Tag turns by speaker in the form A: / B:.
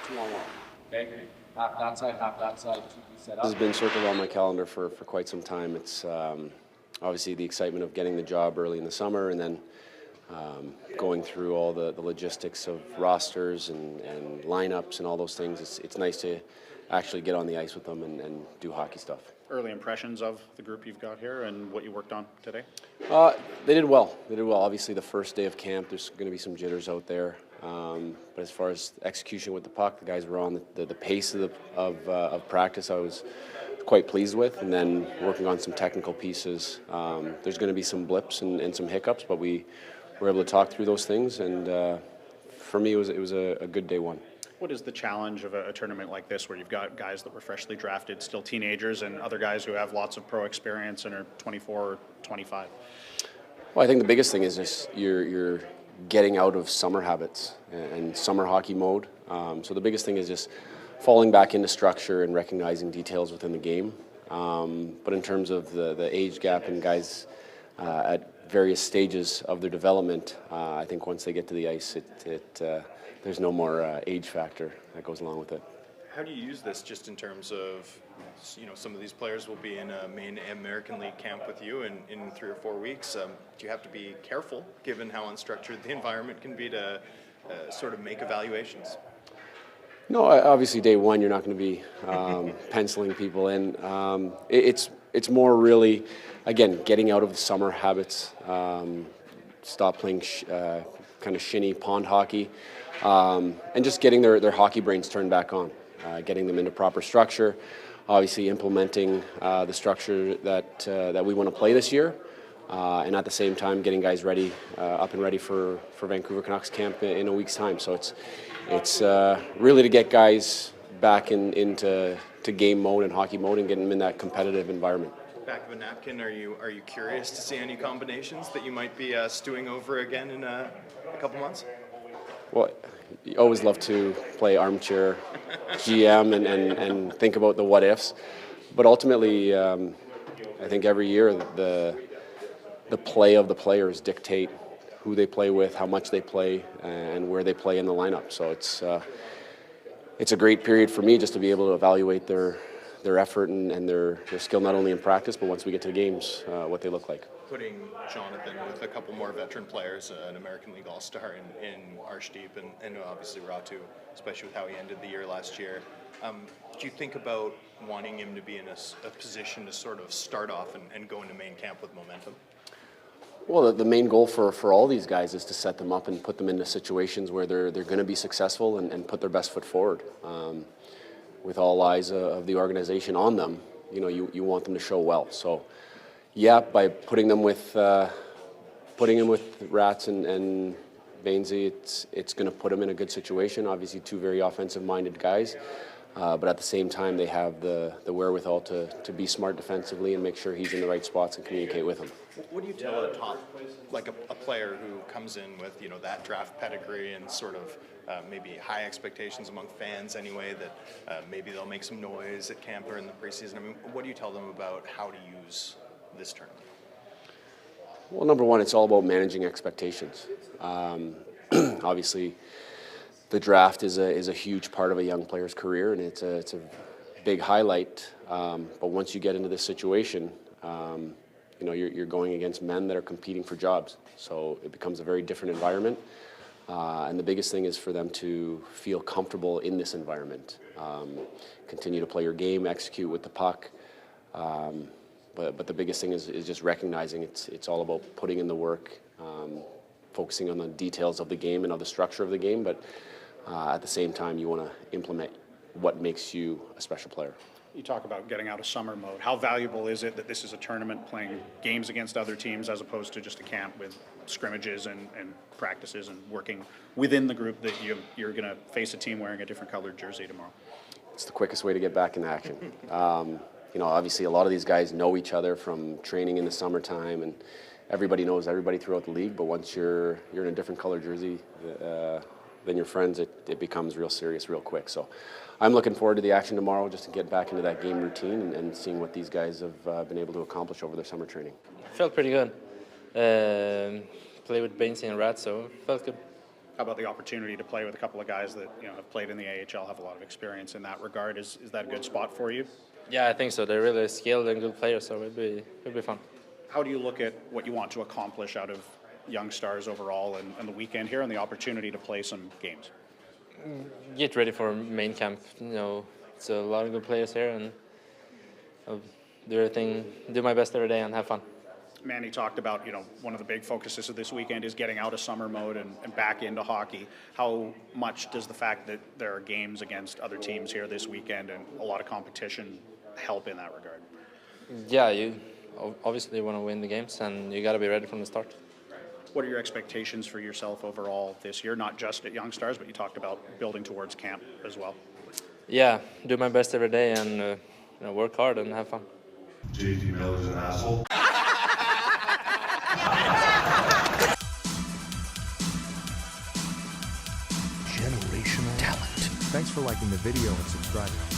A: 2-on-1. Okay? Half that side, half that side. Set up.
B: This has been circled on my calendar for quite some time. It's obviously the excitement of getting the job early in the summer and then going through all the logistics of rosters and lineups and all those things. It's nice to actually get on the ice with them and do hockey stuff.
C: Early impressions of the group you've got here and what you worked on today?
B: They did well. They did well. Obviously, the first day of camp, there's going to be some jitters out there. But as far as execution with the puck, the guys were on the pace of practice. I was quite pleased with, and then working on some technical pieces. There's going to be some blips and some hiccups, but we were able to talk through those things. And for me, it was a good day one.
C: What is the challenge of a tournament like this where you've got guys that were freshly drafted, still teenagers, and other guys who have lots of pro experience and are 24 or 25?
B: Well, I think the biggest thing is just you're getting out of summer habits and summer hockey mode. So the biggest thing is just falling back into structure and recognizing details within the game. But in terms of the age gap and guys at various stages of their development, I think once they get to the ice, there's no more age factor that goes along with it.
D: How do you use this just in terms of, some of these players will be in a main American League camp with you in 3 or 4 weeks. Do you have to be careful, given how unstructured the environment can be, to sort of make evaluations?
B: No, obviously day one you're not going to be penciling people in. It's more really, again, getting out of the summer habits, stop playing kind of shinny pond hockey, and just getting their hockey brains turned back on, getting them into proper structure, obviously implementing the structure that we want to play this year, and at the same time getting guys ready, up and ready for Vancouver Canucks camp in a week's time. So it's really to get guys back into game mode and hockey mode and getting them in that competitive environment.
D: Back of a napkin, are you curious to see any combinations that you might be stewing over again in a couple months?
B: Well, you always love to play armchair GM and think about the what ifs, but ultimately, I think every year the play of the players dictate who they play with, how much they play, and where they play in the lineup. So it's a great period for me just to be able to evaluate their effort and their skill, not only in practice, but once we get to the games, what they look like.
D: Putting Jonathan with a couple more veteran players, an American League All-Star in Arshdeep and obviously Ratu, especially with how he ended the year last year. Do you think about wanting him to be in a position to sort of start off and go into main camp with momentum?
B: Well, the main goal for all these guys is to set them up and put them into situations where they're going to be successful and put their best foot forward. With all eyes of the organization on them, you want them to show well. So, yeah, by putting them with Rats and Bainsey, it's going to put them in a good situation. Obviously, two very offensive-minded guys, but at the same time, they have the wherewithal to be smart defensively and make sure he's in the right spots and communicate with him.
D: What do you tell a top, like a player who comes in with that draft pedigree and sort of maybe high expectations among fans anyway, that maybe they'll make some noise at camp or in the preseason? I mean, what do you tell them about how to use this tournament?
B: Well, number one, it's all about managing expectations. Obviously, the draft is a huge part of a young player's career, and it's a big highlight. But once you get into this situation, you're going against men that are competing for jobs. So it becomes a very different environment. And the biggest thing is for them to feel comfortable in this environment. Continue to play your game, execute with the puck. But the biggest thing is just recognizing it's all about putting in the work, focusing on the details of the game and of the structure of the game. But at the same time, you want to implement what makes you a special player.
C: You talk about getting out of summer mode. How valuable is it that this is a tournament, playing games against other teams as opposed to just a camp with scrimmages and practices and working within the group that you're going to face a team wearing a different colored jersey tomorrow?
B: It's the quickest way to get back in action. Obviously a lot of these guys know each other from training in the summertime, and everybody knows everybody throughout the league, but once you're in a different color jersey than your friends, it becomes real serious real quick. So I'm looking forward to the action tomorrow, just to get back into that game routine and seeing what these guys have been able to accomplish over their summer training.
E: Felt pretty good. Play with Bainsey and Rat, so felt good.
C: How about the opportunity to play with a couple of guys that have played in the AHL, have a lot of experience in that regard? Is that a good spot for you?
E: Yeah, I think so. They're really skilled and good players, so it'll be fun.
C: How do you look at what you want to accomplish out of young stars overall and the weekend here and the opportunity to play some games?
E: Get ready for main camp. It's a lot of good players here, and I'll do everything, do my best every day, and have fun.
C: Manny talked about, one of the big focuses of this weekend is getting out of summer mode and back into hockey. How much does the fact that there are games against other teams here this weekend and a lot of competition help in that regard?
E: Yeah, you obviously want to win the games, and you got to be ready from the start.
C: What are your expectations for yourself overall this year? Not just at Young Stars, but you talked about building towards camp as well.
E: Yeah, do my best every day and work hard and have fun.
F: JT Miller's an asshole.
G: Generational talent.
H: Thanks for liking the video and subscribing.